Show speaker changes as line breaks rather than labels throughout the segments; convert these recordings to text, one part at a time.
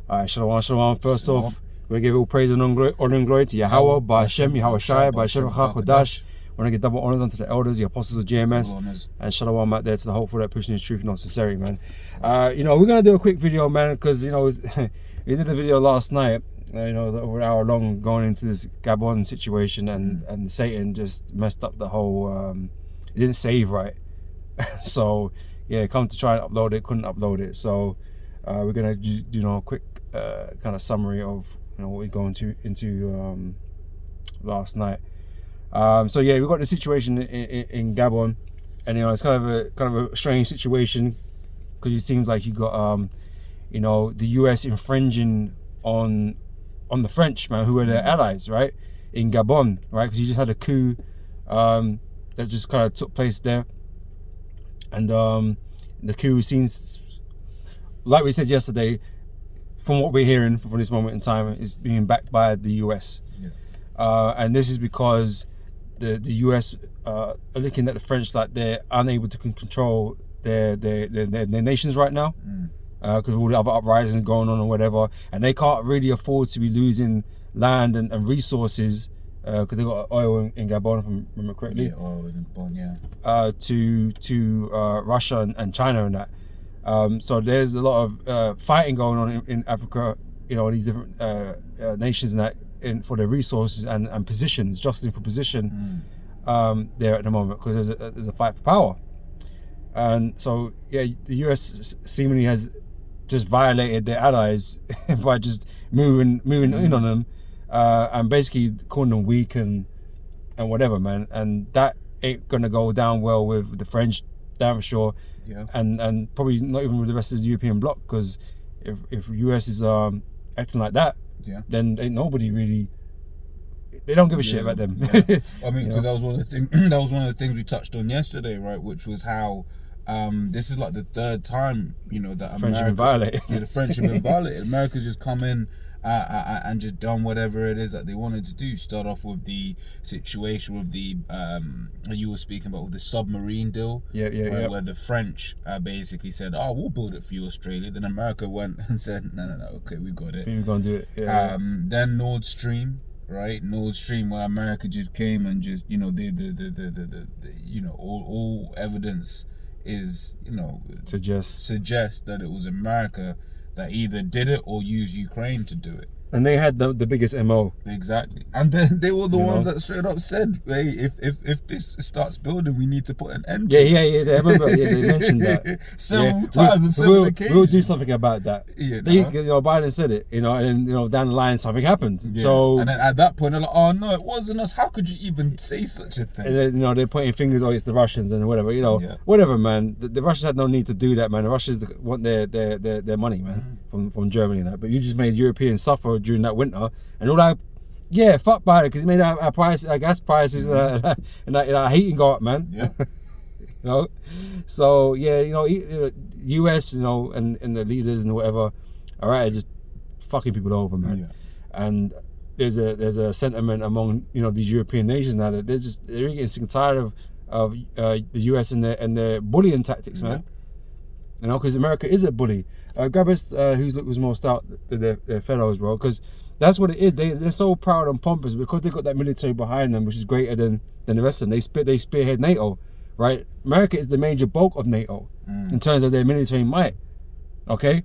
Shalom, shalom. First off, we give all praise and honor and glory to Yahweh, Ba'Hashem, Yahweh Shai, Ba'Hashem HaChodash. We want to give double honors unto the elders, the apostles of GMS, and shalom out there to the hopeful that pushing his truth and sincerity, man. We're going to do a quick video, man, because, we did the video last night, over an hour long, going into this Gabon situation, and Satan just messed up the whole, it didn't save right. So, yeah, come to try and upload it, couldn't upload it. So, we're going to do a quick kind of summary of, what we're going into last night. So yeah, we've got the situation in Gabon, and it's kind of a strange situation, because it seems like you got the US infringing on the French, man, who are their allies, right, in Gabon, right, because you just had a coup that just kind of took place there, and the coup seems, like we said yesterday, from what we're hearing from this moment in time, is being backed by the US. And this is because the US are looking at the French like they're unable to control their nations right now, because of all the other uprisings going on or whatever, and they can't really afford to be losing land and resources, because they got oil in Gabon, if I remember correctly.
Yeah, oil in Gabon,
to Russia and China and that. So there's a lot of fighting going on in Africa, these different nations and that, for their resources and positions, jostling for position there at the moment, because there's a fight for power. And so yeah, the US seemingly has just violated their allies by just moving in on them, and basically calling them weak and whatever, man. And that ain't gonna go down well with the French, damn sure. And probably not even with the rest of the European bloc, because if US is acting like that, then ain't nobody really, they don't give a shit about them.
I mean, because that was one of the things we touched on yesterday, right? Which was how this is like the third time that
French have been violated.
The French have been violated. America's just come in and just done whatever it is that they wanted to do. Start off with the situation with the you were speaking about, with the submarine deal, where the French basically said, "Oh, we'll build it for you, Australia." Then America went and said, "No, okay, we got it.
We're gonna do it."
Then Nord Stream, right? Nord Stream, where America just came and just all evidence is suggests that it was America that either did it or used Ukraine to do it.
And they had the biggest MO.
Exactly. And then they were the ones that straight up said, hey, if this starts building, we need to put an end to it.
Yeah, I remember, they mentioned that.
Several times on several occasions.
We'll do something about that. Biden said it, and then down the line something happened. So,
and then at that point they're like, oh no, it wasn't us. How could you even say such a thing?
And then, they're pointing fingers, oh, it's the Russians and whatever, whatever, man. The Russians had no need to do that, man. The Russians want their money, man, from Germany and that. But you just made Europeans suffer during that winter, and all that. Yeah, fuck Biden, because he made our gas prices and our heating go up, man. So yeah, US, and the leaders and whatever, all right, just fucking people over, man. And there's a sentiment among these European nations now that they're getting sick and tired of the US and their bullying tactics, man. Because America is a bully. Grab us who's more stout than their fellows, bro, because that's what it is. They're so proud and pompous because they got that military behind them, which is greater than the rest of them. They spearhead NATO, right? America is the major bulk of NATO in terms of their military might. Okay,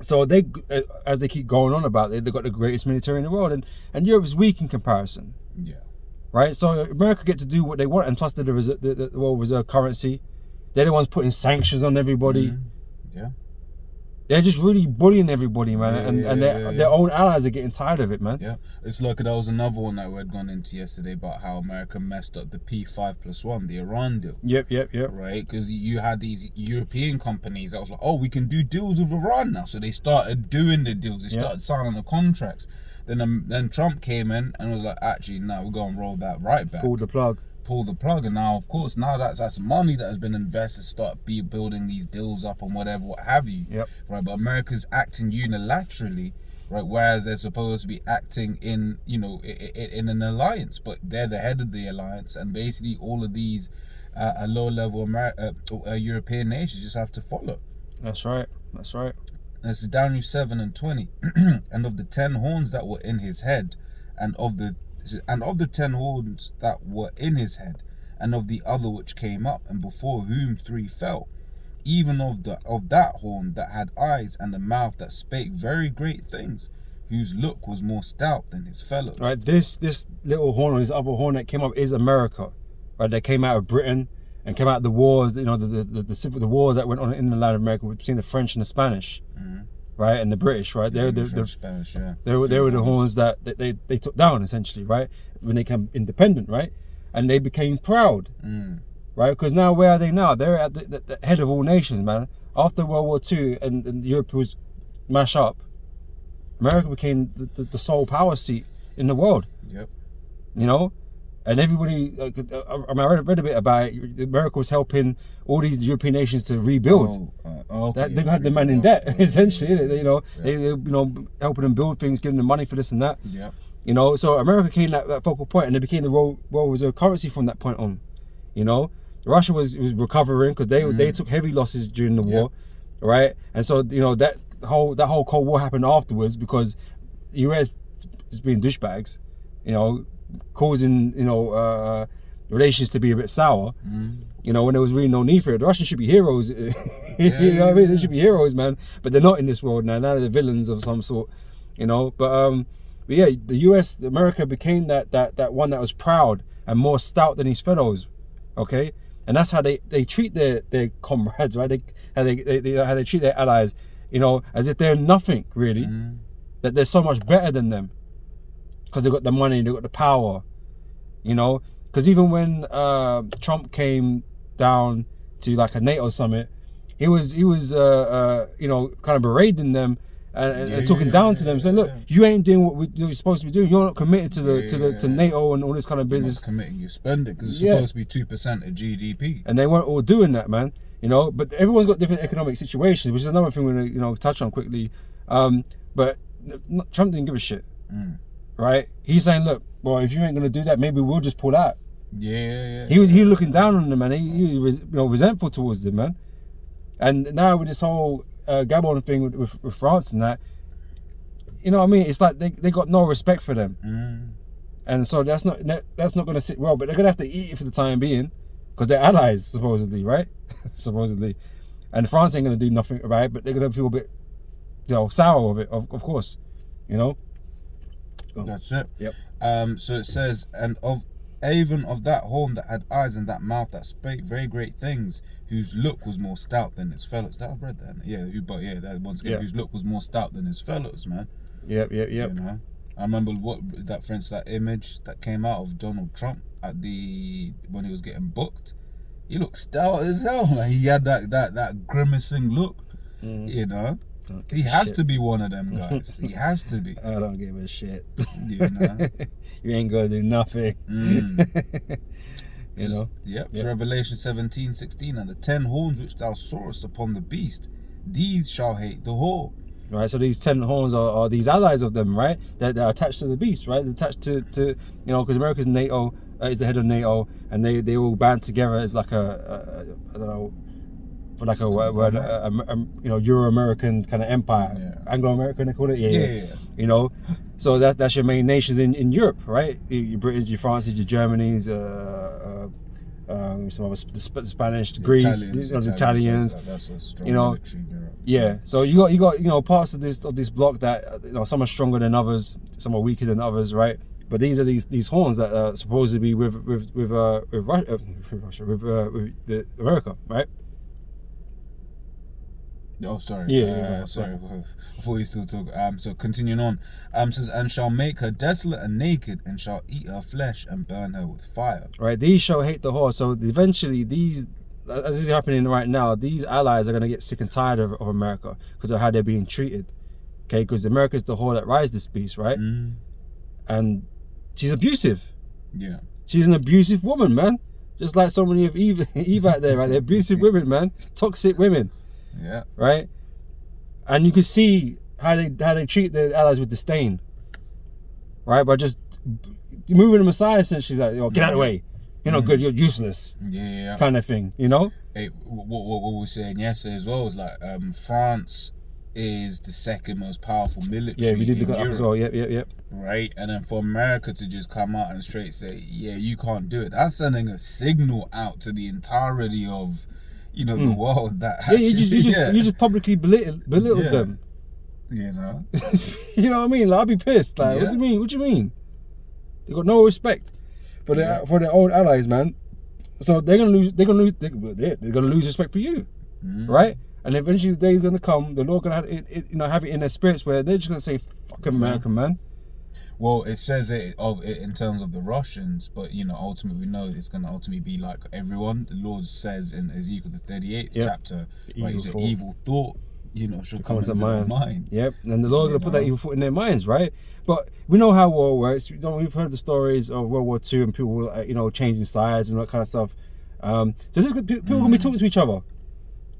so they, as they keep going on about it, they've got the greatest military in the world, and Europe is weak in comparison. Right. So America get to do what they want, and plus they're the world reserve currency. They're the ones putting sanctions on everybody. They're just really bullying everybody, man, and their own allies are getting tired of it, man.
It's like that was another one that we had gone into yesterday about how America messed up the P5+1, the Iran deal. Right, because you had these European companies that was like, oh, we can do deals with Iran now, so they started doing the deals. They started signing the contracts. Then Trump came in and was like, actually, no, we're going to roll that right back.
Pull the plug.
And now, of course, that's money that has been invested to start building these deals up and whatever, what have you. Right, but America's acting unilaterally, right, whereas they're supposed to be acting in in an alliance, but they're the head of the alliance, and basically all of these low level European nations just have to follow.
That's right.
This is Daniel 7 and 20. And of the 10 horns that were in his head, and of the 10 horns that were in his head, and of the other which came up, and before whom 3 fell, even of that horn that had eyes and a mouth that spake very great things, whose look was more stout than his fellows.
Right, this little horn or this other horn that came up is America, right? That came out of Britain and came out of the wars, you know, the wars that went on in the land of America between the French and the Spanish, right, and the British, right?
Yeah, the Spanish, yeah.
They were the horns that they took down essentially, right? When they became independent, right, and they became proud, right? Because now where are they now? They're at the head of all nations, man. After World War II and Europe was mashed up, America became the sole power seat in the world.
Yep.
You know, and everybody. I read a bit about it. America was helping all these European nations to rebuild.
Okay,
They had the man in debt, essentially. You know, they helping them build things, giving them money for this and that.
Yeah.
You know, so America became that focal point, and it became the world reserve currency from that point on. You know, Russia was recovering because they took heavy losses during the war, right? And so you know that whole Cold War happened afterwards because US is being douchebags, you know, causing relations to be a bit sour. You know, when there was really no need for it. The Russians should be heroes. You know what I mean? They should be heroes, man. But they're not in this world now. Now they're villains of some sort. You know, but yeah, America became that one that was proud and more stout than his fellows. Okay, and that's how they treat their comrades, right? How they treat their allies. You know, as if they're nothing really, that they're so much better than them because they got the money, they got the power, you know. Because even when Trump came down to like a NATO summit, he was you know, kind of berating them and talking down to them, saying, "Look, you ain't doing what you're supposed to be doing. You're not committed to NATO and all this kind of business.
You're not committing your spending because it's supposed to be 2% of GDP."
And they weren't all doing that, man. You know, but everyone's got different economic situations, which is another thing we're gonna, you know, touch on quickly. But Trump didn't give a shit, right? He's saying, look, well, if you ain't gonna do that, maybe we'll just pull out. He was looking down on them, man. He was, you know, resentful towards them, man. And now with this whole Gabon thing with France and that, you know what I mean? It's like they got no respect for them, and so that's not gonna sit well. But they're gonna have to eat it for the time being. Because they're allies, supposedly, right? Supposedly. And France ain't going to do nothing about it, but they're going to feel a bit, you know, sour of it, of course. You know?
That's it.
Yep.
So it says, and even of that horn that had eyes and that mouth that spake very great things, whose look was more stout than his fellows. I've read that. That once again, whose look was more stout than his fellows, man.
Yep.
You know? I remember that image that came out of Donald Trump when he was getting booked. He looked stout as hell, man. He had that grimacing look, you know. He has to be one of them guys. He has to be.
I don't give a shit.
You know,
you ain't gonna do nothing. You know.
Yep. Revelation 17:16, and the 10 horns which thou sawest upon the beast, these shall hate the whore.
Right, so these 10 horns are these allies of them, right? That are attached to the beast, right? They're attached to you know, because America's NATO is the head of NATO, and they all band together as like I don't know, for like a word, you know, Euro-American kind of empire, Anglo-American they call it, you know. So that's your main nations in Europe, right? Your British, your France's, your Germany's, some of the Spanish, Greece, the Italians,
that's a strong
you know.
military in Europe.
Yeah, so you got you know, parts of this block that, you know, some are stronger than others, some are weaker than others, right? But these are these horns that are supposed to be with Russia, with America, right?
Oh, sorry.
Sorry.
Before you still talk, so continuing on, says, and shall make her desolate and naked, and shall eat her flesh and burn her with fire.
Right, these shall hate the whore. So eventually, these, as this is happening right now, these allies are gonna get sick and tired of America because of how they're being treated. Okay, because America's the whore that rides this beast, right? And she's abusive.
Yeah.
She's an abusive woman, man. Just like so many of Eve out there, right? They're abusive women, man. Toxic women.
Yeah. Right?
And you can see how they treat their allies with disdain. Right? By just moving them aside, essentially, like, oh, get out of the way. You're not good, you're useless.
Yeah.
Kind of thing, you know?
Hey, what we were saying yesterday as well was like France is the second most powerful military.
Yeah, we did look
in
at that
Europe,
as well. Yep.
right? And then for America to just come out and straight say, yeah, you can't do it, that's sending a signal out to the entirety of, the world that actually,
you just publicly belittled them.
You know?
You know what I mean? Like, I'd be pissed. Like, what do you mean? What do you mean? They got no respect for their own allies, man. So they're gonna lose respect for you, right? And eventually the day's gonna come. The Lord gonna have it in their spirits where they're just gonna say, "Fuck America, man."
Well, it says it in terms of the Russians, but ultimately we know it's gonna ultimately be like everyone. The Lord says in Ezekiel the 38th chapter, evil thought, should come into their mind.
Yep, and the Lord's gonna put that evil thought in their minds, right? But we know how war works. We've heard the stories of World War II and people, changing sides and that kind of stuff. So people are gonna be talking to each other.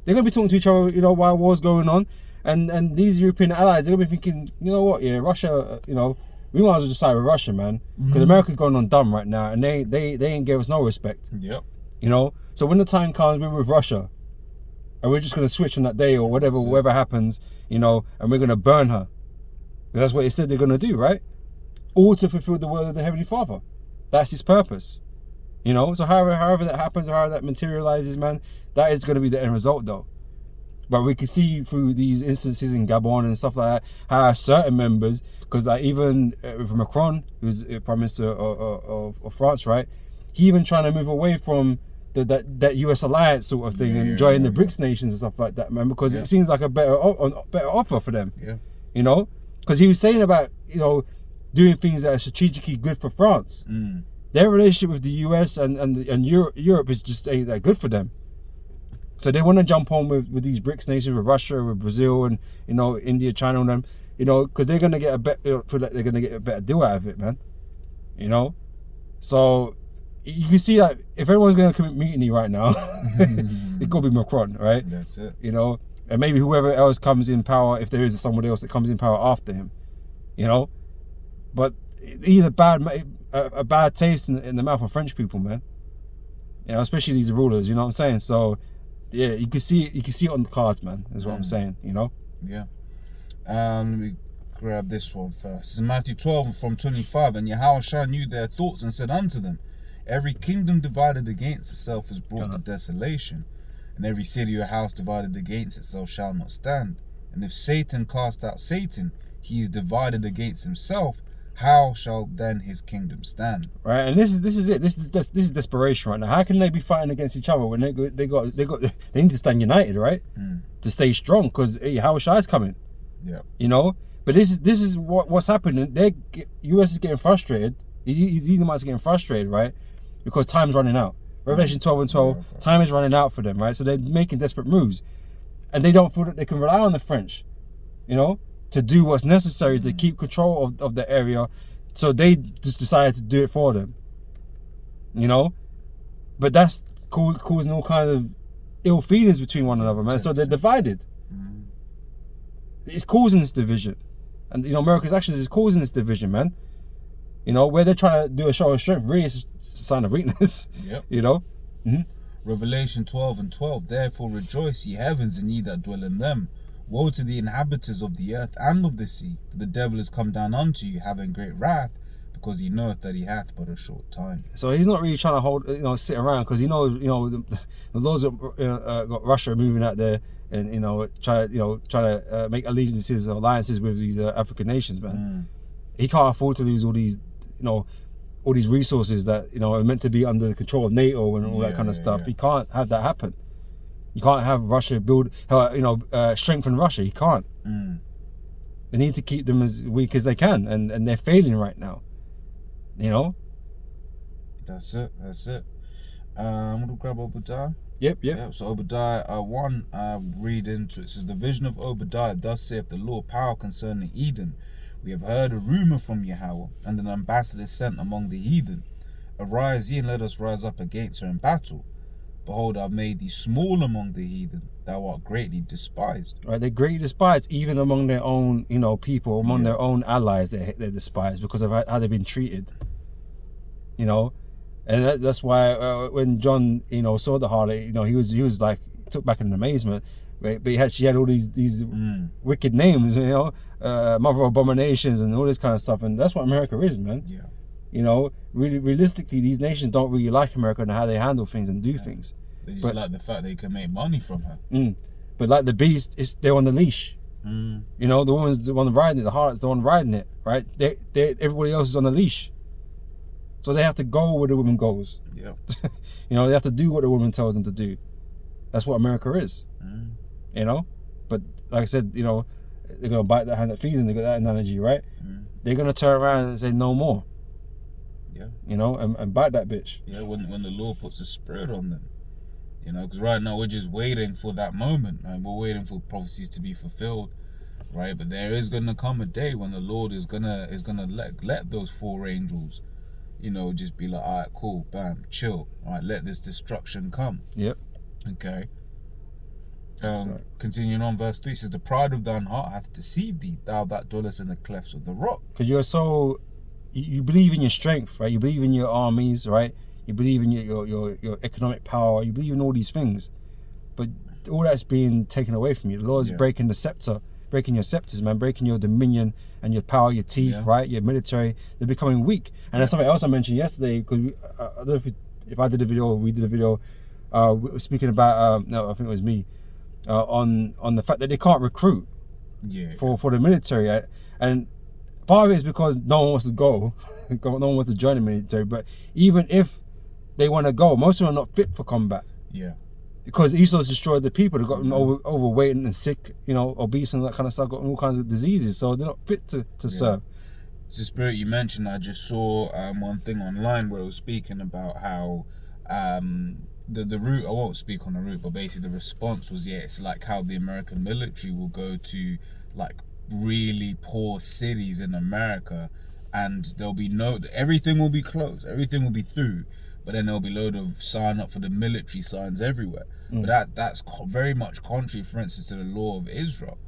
They're gonna be talking to each other, while war's going on, and these European allies, they're gonna be thinking, you know what? Yeah, Russia, we might as well just side with Russia, man, because America's going on dumb right now, and they ain't give us no respect.
Yep.
So when the time comes, we're with Russia, and we're just gonna switch on that day or whatever happens, and we're gonna burn her. That's what he said they're gonna do, right? All to fulfill the word of the Heavenly Father. That's his purpose. So however that happens, or however that materializes, man, that is gonna be the end result, though. But we can see through these instances in Gabon and stuff like that, how certain members, because like even with Macron, who's Prime Minister of France, right? He even trying to move away from that US alliance sort of thing and join the BRICS nations and stuff like that, man, because it seems like a better offer for them.
Yeah.
Because he was saying about doing things that are strategically good for France. Their relationship with the US and Europe is just ain't that good for them. So they want to jump on with these BRICS nations, with Russia, with Brazil, and India, China, and them, because they're gonna get feel like they're gonna get a better deal out of it, man. So you can see that if everyone's gonna commit mutiny right now, it could be Macron, right?
That's it.
And maybe whoever else comes in power, if there is somebody else that comes in power after him, But he's a bad taste in the mouth of French people, man. Especially these rulers. You know what I'm saying? So. Yeah, you can see it on the cards, man. Is what I'm saying,
Yeah. Let me grab this one first. This is Matthew 12 from 25. And Yahushua knew their thoughts and said unto them, every kingdom divided against itself is brought to desolation, and every city or house divided against itself shall not stand. And if Satan cast out Satan, he is divided against himself. How shall then his kingdom stand? Right,
and this is it. This is desperation right now. How can they be fighting against each other when they need to stand united, right? To stay strong, because Yahushua's coming.
Yeah.
But this is what's happening. US is getting frustrated. Edomites getting frustrated, right? Because time's running out. Revelation 12 and 12, time is running out for them, right? So they're making desperate moves, and they don't feel that they can rely on the French, to do what's necessary to keep control of the area. So they just decided to do it for them, but that's causing all kinds of ill feelings between one another, man. So they're divided. It's causing this division, and America's actions is causing this division, man. Where they're trying to do a show of strength, really is a sign of weakness.
Yep. Revelation 12 and 12, therefore rejoice, ye heavens, and ye that dwell in them. Woe to the inhabitants of the earth and of the sea, for the devil is come down unto you, having great wrath, because he knoweth that he hath but a short time. So he's not really trying to sit around, because he knows, the Lord's got Russia moving out there, and trying to make allegiances or alliances with these African nations, man. He can't afford to lose all these, all these resources that are meant to be under the control of NATO and all that kind of stuff. He can't have that happen. You can't have Russia strengthen Russia. You can't. They need to keep them as weak as they can, and they're failing right now. That's it. I'm gonna grab Obadiah. Yep. So Obadiah 1, read into it. It says, the vision of Obadiah, thus saith the Lord, power concerning Eden. We have heard a rumour from Yahweh, and an ambassador sent among the heathen. Arise ye, and let us rise up against her in battle. Behold, I've made thee small among the heathen. Thou art greatly despised. Right, they're greatly despised, even among their own, people, among their own allies. They're despised because of how they've been treated. And that's why when John, saw the harlot, he was like took back in amazement.
right? But she had all these wicked names, you know, mother of abominations and all this kind of stuff, and that's what America is, man.
Yeah.
You know, really, realistically, these nations don't really like America and how they handle things and do things.
They just like the fact they can make money from her.
But like the beast, they're on the leash. You know, the woman's the one riding it, the harlot's the one riding it, right? Everybody else is on the leash. So they have to go where the woman goes.
Yeah.
You know, they have to do what the woman tells them to do. That's what America is. You know? But like I said, you know, they're going to bite the hand that feeds them. They got that analogy, right? They're going to turn around and say no more.
Yeah.
You know, and bite that bitch.
Yeah, when the Lord puts a spirit on them. You know, because right now we're just waiting for that moment. Right? We're waiting for prophecies to be fulfilled, right? But there is gonna come a day when the Lord is gonna let those 4 angels, you know, just be like, all right, cool, bam, chill. All right, let this destruction come.
Yep.
Okay.
Right.
Continuing on, verse 3 says, "The pride of thine heart hath deceived thee, thou that dwellest in the clefts of the rock."
Because you're so, you believe in your strength, right? You believe in your armies, right? You believe in your economic power. You believe in all these things, but all that's being taken away from you. The Lord's breaking the scepter, breaking your scepters, man, breaking your dominion and your power, your teeth, right? Your military. They're becoming weak. And that's something else I mentioned yesterday, because I don't know if I did a video or we did a video. We were speaking about no, I think it was me, on the fact that they can't recruit for the military, and part of it is because no one wants to go. No one wants to join the military. But even if they want to go, most of them are not fit for combat. Yeah. Because Esau's destroyed the people. They've got them overweight and sick, you know, obese and that kind of stuff, got all kinds of diseases. So they're not fit to serve.
It's the spirit you mentioned. I just saw one thing online where it was speaking about how the route, I won't speak on the route, but basically the response was, it's like how the American military will go to like really poor cities in America, and there'll be everything will be closed, everything will be through, but then there'll be a load of sign up for the military signs everywhere. But that's very much contrary, for instance, to the law of Israel,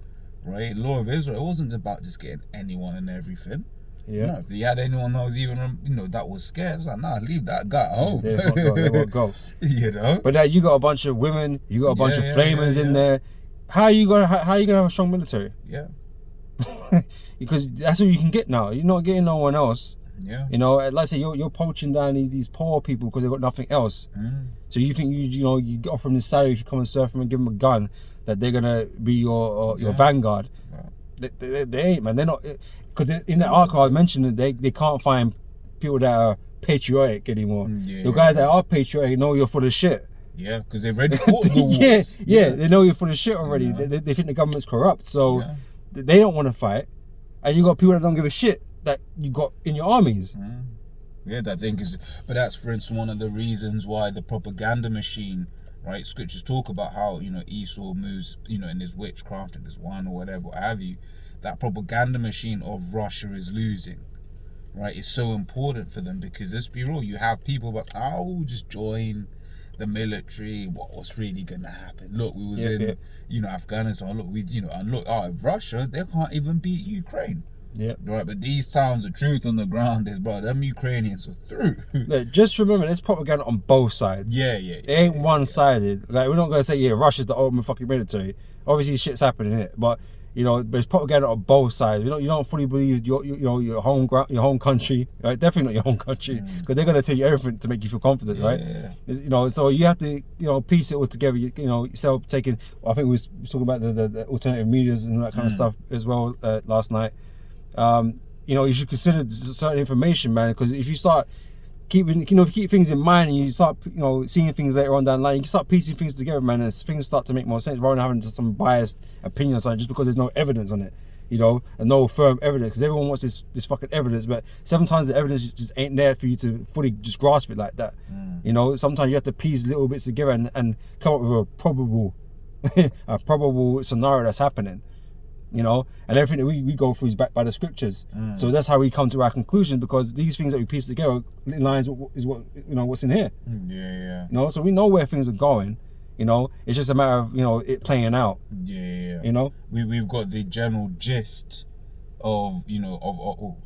right? The law of Israel, it wasn't about just getting anyone and everything. Yeah. No, if you had anyone that was even, you know, that was scared, it's like, nah, leave that guy at home.
They won't go.
You know.
But now you got a bunch of women, you got a bunch of flamers in there. How are you gonna have a strong military? Yeah. Because that's all you can get now. You're not getting no one else. Yeah. You know, like I say, you're poaching down these poor people because they've got nothing else. So you think you offer them this salary if you come and serve them and give them a gun, that they're gonna be your vanguard. Right. They ain't, man. They're not, because in the article I mentioned that they can't find people that are patriotic anymore. The guys that are patriotic know you're full of shit.
Yeah, because they've already fought the wars.
They know you're full of shit already. They think the government's corrupt, so they don't want to fight. And you got people that don't give a shit that you got in your armies.
Yeah, that thing is, but that's, for instance, one of the reasons why the propaganda machine, right? Scriptures talk about how, you know, Esau moves, you know, in his witchcraft and his wine or whatever, what have you. That propaganda machine of Russia is losing, right? It's so important for them because, let's be real, you have people that, we'll just join the military. What's really gonna happen? Look, we was in you know, Afghanistan. Look, Russia, they can't even beat Ukraine. Yeah. Right, but these times the truth on the ground is, bro, them Ukrainians are through.
Look, just remember, there's propaganda on both sides. It ain't one-sided. Like, we're not gonna say Russia's the ultimate fucking military. Obviously shit's happening in it, but you know, there's propaganda on both sides. You don't fully believe your home country, right? Definitely not your home country, because they're gonna tell you everything to make you feel confident, right? You know, so you have to, you know, piece it all together. You know, yourself taking. I think we was talking about the alternative medias and that kind of stuff as well last night. You know, you should consider certain information, man, because if you start keeping, you know, if you keep things in mind and you start, you know, seeing things later on down the line, you can start piecing things together, man, and things start to make more sense rather than having just some biased opinion on something just because there's no evidence on it, you know, and no firm evidence, because everyone wants this fucking evidence, but sometimes the evidence just ain't there for you to fully just grasp it like that. You know, sometimes you have to piece little bits together and come up with a probable scenario that's happening. You know, and everything that we go through is backed by the scriptures. So that's how we come to our conclusion, because these things that we piece together in lines is what, you know, what's in here. You know, so we know where things are going. You know, it's just a matter of, you know, it playing out. You know,
we've got the general gist of, you know,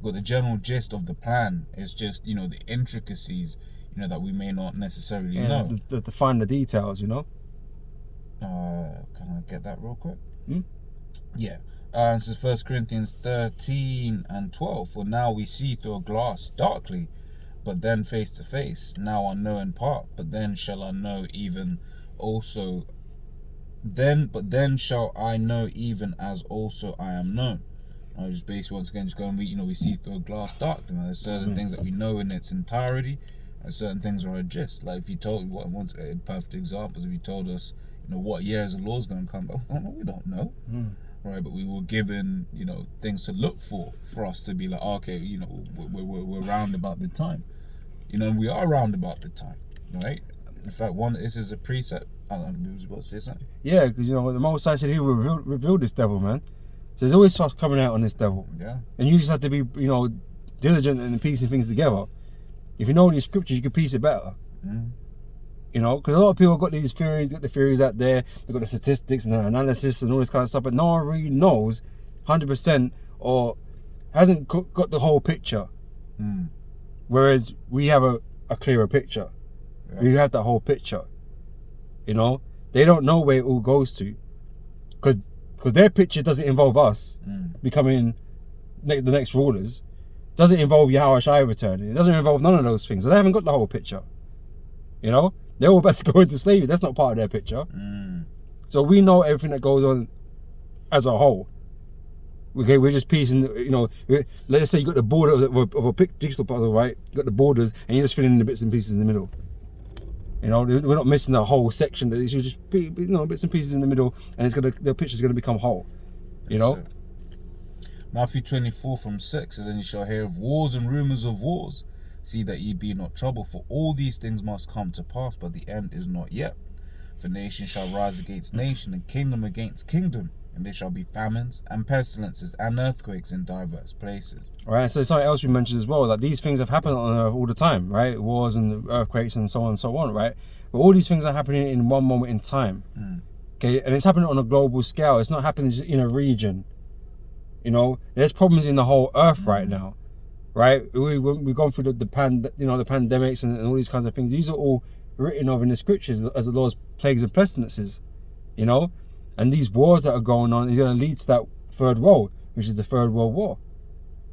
we've got the general gist of the plan. It's just, you know, the intricacies, you know, that we may not necessarily know.
To find the details, you know.
Can I get that real quick?
Hmm?
Yeah. This is 1 Corinthians 13:12. For now we see through a glass darkly, but then face to face. Now I know in part, but then shall I know even also. But then shall I know even as also I am known. I just basically once again just going, we see through a glass darkly. There's certain things that we know in its entirety, and certain things are a gist. Like if you told perfect examples, if you told us, what year is the law's going to come back, we don't know. Right, but we were given, things to look for us to be like, okay, we're round about the time, and we are round about the time, right? In fact, this is a precept. I don't know, was about to say something.
Yeah, because the Most High said He will reveal this devil, man. So there's always stuff coming out on this devil.
Yeah.
And you just have to be, diligent in piecing things together. If you know these scriptures, you can piece it better. Because a lot of people have got these theories, got the theories out there, they've got the statistics and the analysis and all this kind of stuff, but no one really knows 100% or hasn't got the whole picture. Whereas we have a clearer picture. Yeah. We have the whole picture. They don't know where it all goes to. Because their picture doesn't involve us becoming the next rulers. Doesn't involve Yahweh Shai returning. It doesn't involve none of those things. So they haven't got the whole picture. They're all about to go into slavery. That's not part of their picture. So we know everything that goes on as a whole. Okay, we're just piecing, let's say you got the border of a jigsaw puzzle, right? You got the borders and you're just filling in the bits and pieces in the middle. We're not missing the whole section. It's just bits and pieces in the middle, and the picture's going to become whole.
Matthew 24:6 says, and you shall hear of wars and rumors of wars. See that ye be not troubled, for all these things must come to pass, but the end is not yet. For nation shall rise against nation, and kingdom against kingdom, and there shall be famines and pestilences and earthquakes in diverse places.
Right, so something else we mentioned as well, that these things have happened on Earth all the time, right? Wars and earthquakes and so on, right? But all these things are happening in one moment in time. Okay, and it's happening on a global scale. It's not happening just in a region. There's problems in the whole Earth right now, right? We've gone through the pandemics and all these kinds of things. These are all written of in the scriptures as the Lord's plagues and pestilences, and these wars that are going on is going to lead to that third world, which is the Third World War,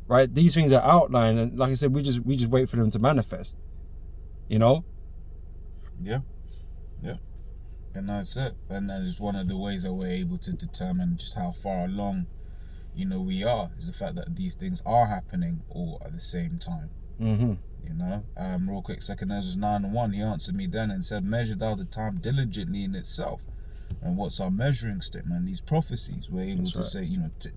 right? These things are outlined, and like I said, we just wait for them to manifest,
Yeah. And that's it. And that is one of the ways that we're able to determine just how far along, we are, is the fact that these things are happening all at the same time. Real quick, 2 Ezra 9:1, he answered me then and said, measure thou the time diligently in itself. And what's our measuring stick, man? These prophecies, we're able to say,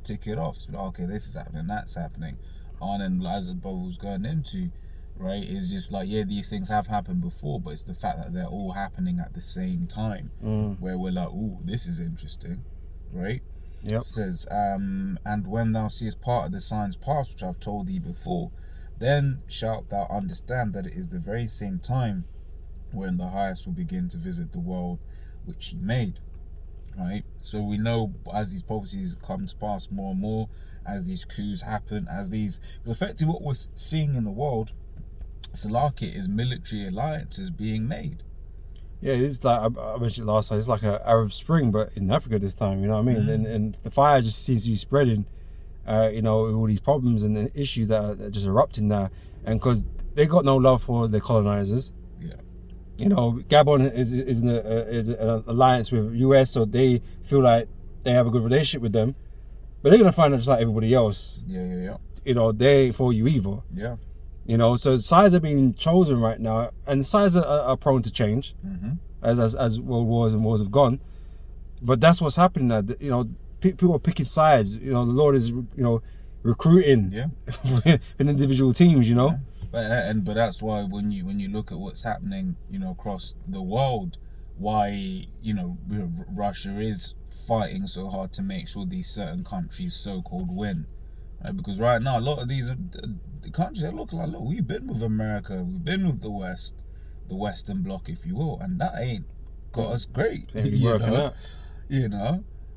tick it off. So, okay, this is happening, that's happening. And then, as the brother was going into, right, it's just like, yeah, these things have happened before, but it's the fact that they're all happening at the same time, where we're like, ooh, this is interesting, right?
Yep.
It says, and when thou seest part of the signs past, which I've told thee before, then shalt thou understand that it is the very same time when the highest will begin to visit the world which he made. Right? So we know as these prophecies come to pass more and more, as these coups happen, because effectively what we're seeing in the world, Salaki, is military alliances being made.
Yeah, it's like I mentioned last time. It's like an Arab Spring, but in Africa this time. You know what I mean? And the fire just seems to be spreading. With all these problems and the issues that are just erupting now, and because they got no love for the colonizers.
Yeah.
Gabon is an alliance with US, so they feel like they have a good relationship with them, but they're gonna find out just like everybody else.
Yeah.
They ain't for you either.
Yeah.
So sides are being chosen right now, and sides are prone to change as world wars and wars have gone. But that's what's happening now. People are picking sides. The Lord is recruiting in individual teams.
Yeah. But that's why when you look at what's happening, across the world, why Russia is fighting so hard to make sure these certain countries so-called win, right? Because right now a lot of these the countries are looking like, look, we've been with America, we've been with the West, the Western Bloc, if you will, and that ain't got us great,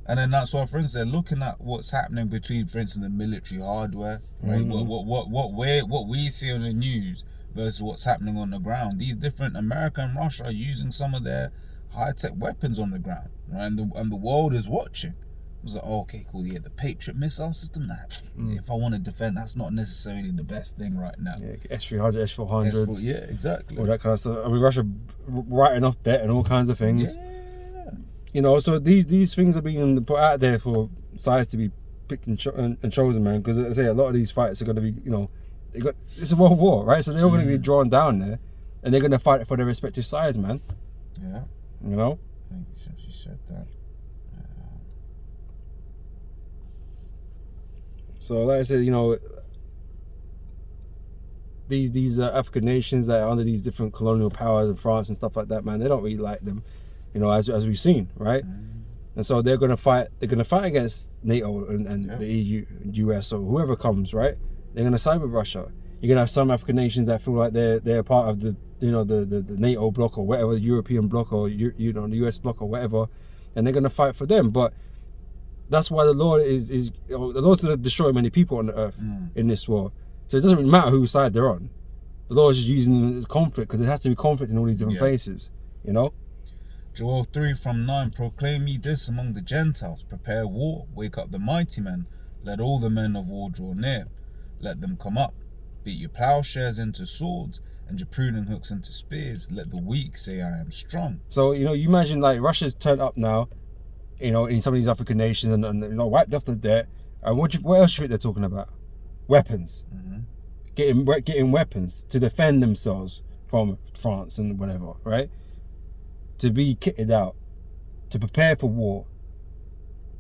And then that's why, for instance, they're looking at what's happening between, for instance, the military hardware, right? What we see on the news versus what's happening on the ground. These different, America and Russia are using some of their high-tech weapons on the ground, right? And the world is watching. It was like, oh, okay, cool, yeah, the Patriot missile system, if I want to defend, that's not necessarily the best thing right now.
Yeah, S-300, S-400s.
Yeah, exactly.
All that kind of stuff. I mean, Russia writing off debt and all kinds of things.
Yeah.
You know, so these things are being put out there for sides to be picked and chosen, man. Because I say a lot of these fights are going to be, you know, it's a world war, right? So they're all going to be drawn down there, and they're going to fight for their respective sides, man.
Yeah.
You know.
I think since you said that.
So, like I said, you know, these African nations that are under these different colonial powers in France and stuff like that, man, they don't really like them, you know, as we've seen, right? And so they're gonna fight against NATO and the EU, US, or whoever comes, right? They're gonna side with Russia. You're gonna have some African nations that feel like they're part of the, you know, the NATO bloc or whatever, the European bloc or you know, the US bloc or whatever, and they're gonna fight for them. But that's why the Lord is you know, the Lord's gonna destroy many people on the earth in this war. So it doesn't really matter whose side they're on. The Lord is just using it as conflict, because it has to be conflict in all these different places, you know.
Joel 3:9, proclaim ye this among the Gentiles, prepare war, wake up the mighty men, let all the men of war draw near, let them come up, beat your plowshares into swords, and your pruning hooks into spears, let the weak say I am strong. So, you know, you imagine like Russia's turned up now, you know, in some of these African nations and you know, wiped off the debt, and what else do you think they're talking about? Weapons. Getting weapons to defend themselves from France and whatever, right? To be kitted out, to prepare for war,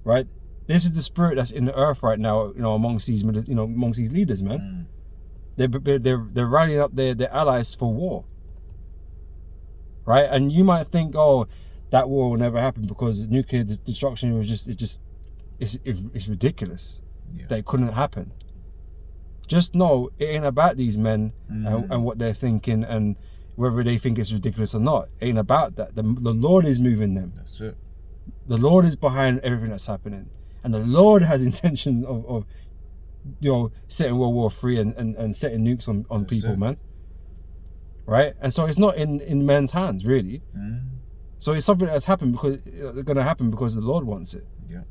right? This is the spirit that's in the earth right now, you know, amongst these leaders, man. They're rallying up their allies for war, right? And you might think, oh, that war will never happen because nuclear destruction was it's ridiculous that it couldn't happen. Just know it ain't about these men and what they're thinking and whether they think it's ridiculous or not. It ain't about that. The Lord is moving them. That's it.
The Lord is behind everything that's happening, and the Lord has intentions of you know, setting World War III and setting nukes on people, man. Right? And so it's not in men's hands, really. So it's something that's happened because it's going to happen because the Lord wants it.
Yeah.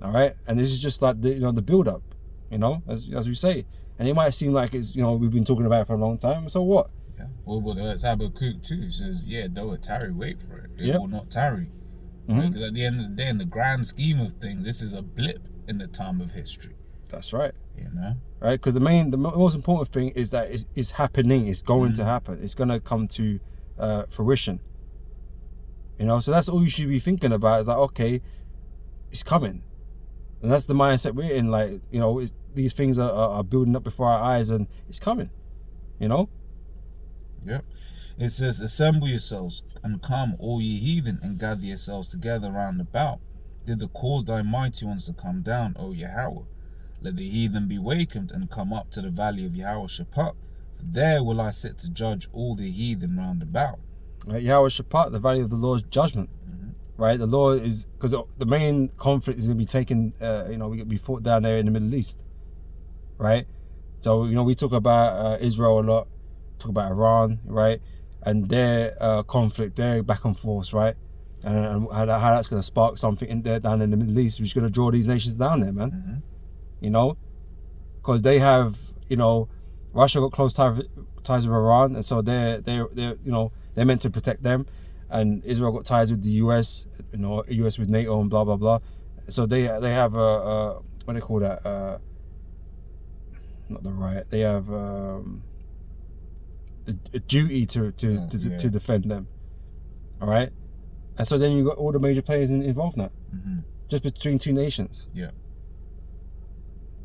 All right. And this is just like the build up, you know, as we say. And it might seem like it's, you know, we've been talking about it for a long time. So what?
Yeah. Well, that's Habakkuk too. It says, yeah, though it tarry, wait for it. It will not tarry. Because at the end of the day, in the grand scheme of things, this is a blip in the time of history.
That's right.
You know,
right? Because the most important thing is that it's happening. It's going to happen. It's going to come to fruition. You know, so that's all you should be thinking about. Is like, okay, it's coming, and that's the mindset we're in. Like, you know, these things are building up before our eyes, and it's coming. You know.
Yep. It says, assemble yourselves and come, all ye heathen, and gather yourselves together round about. Did the cause thy mighty ones to come down, O Yahweh? Let the heathen be wakened and come up to the valley of Yahweh Shaphat. There will I sit to judge all the heathen round about. Right,
Yahweh Shaphat, the valley of the Lord's judgment. Right, the Lord is, because the main conflict is going to be taken, you know, we going to be fought down there in the Middle East. Right, so you know, we talk about Israel a lot, talk about Iran, right, and their conflict, their back and forth, right, and how that's going to spark something in there down in the Middle East, which is going to draw these nations down there, man. You know, because they have, you know, Russia got close ties with Iran, and so they're you know, they're meant to protect them, and Israel got ties with the US, you know, US with NATO and blah blah blah. So they have what do they call that? Not the right. They have a duty to defend them. All right, and so then you got all the major players involved now, just between two nations.
Yeah.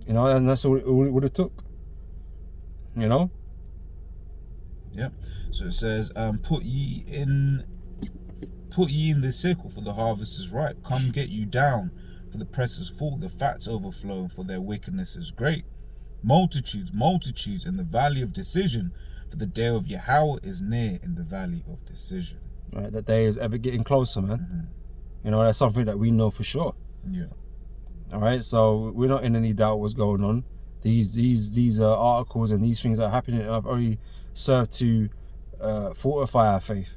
You know, and that's all it would have took. You know?
Yep. So it says, put ye in the sickle, for the harvest is ripe. Come get you down, for the press is full, the fats overflow, for their wickedness is great. Multitudes in the valley of decision, for the day of Yahweh is near in the valley of decision.
Right, that day is ever getting closer, man. You know, that's something that we know for sure.
Yeah.
All right, so we're not in any doubt what's going on. These articles and these things that are happening have already served to fortify our faith.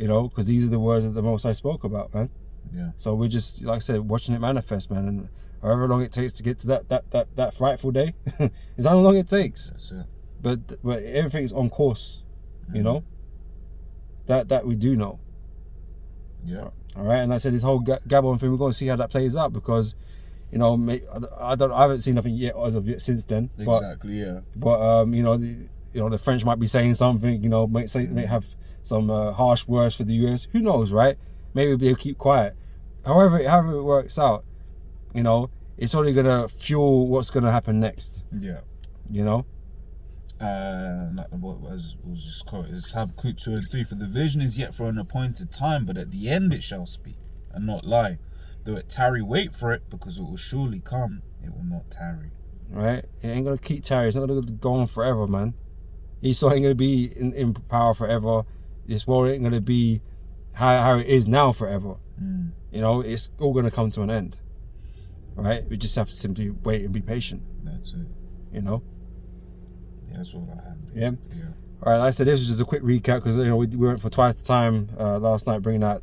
You know, because these are the words that the Most High spoke about, man.
Yeah.
So we're just, like I said, watching it manifest, man. And however long it takes to get to that frightful day, is how long it takes.
That's it.
But everything's on course, you know. That we do know.
Yeah.
All right, and like I said, this whole Gabon thing, we're going to see how that plays out, because, you know, I haven't seen nothing yet as of yet since then.
Exactly. Yeah.
But you know, the French might be saying something. You know, may have some harsh words for the US. Who knows, right? Maybe they'll keep quiet. However it works out, you know, it's only gonna fuel what's gonna happen next.
Yeah.
You know.
What was just quoted is Habakkuk 2:3, for the vision is yet for an appointed time, but at the end it shall speak and not lie. Though it tarry, wait for it, because it will surely come. It will not tarry. Right?
It ain't gonna keep tarry. It's not gonna go on forever, man. Esau ain't gonna be in power forever. This world ain't gonna be how it is now forever. You know, it's all gonna come to an end. Right? We just have to simply wait and be patient.
That's it.
You know.
Yeah, that's all I have.
Yeah. All right. Like I said, this was just a quick recap, because, you know, we went for twice the time last night, bringing out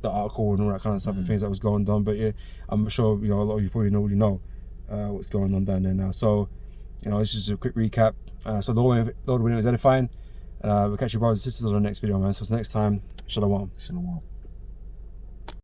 the article and all that kind of stuff and things that was going on. But yeah, I'm sure, you know, a lot of you probably already know what's going on down there now. So, you know, it's just a quick recap. So Lord willing, is edifying. We'll catch you brothers and sisters on the next video, man. So next time, Shalom.
Shalom.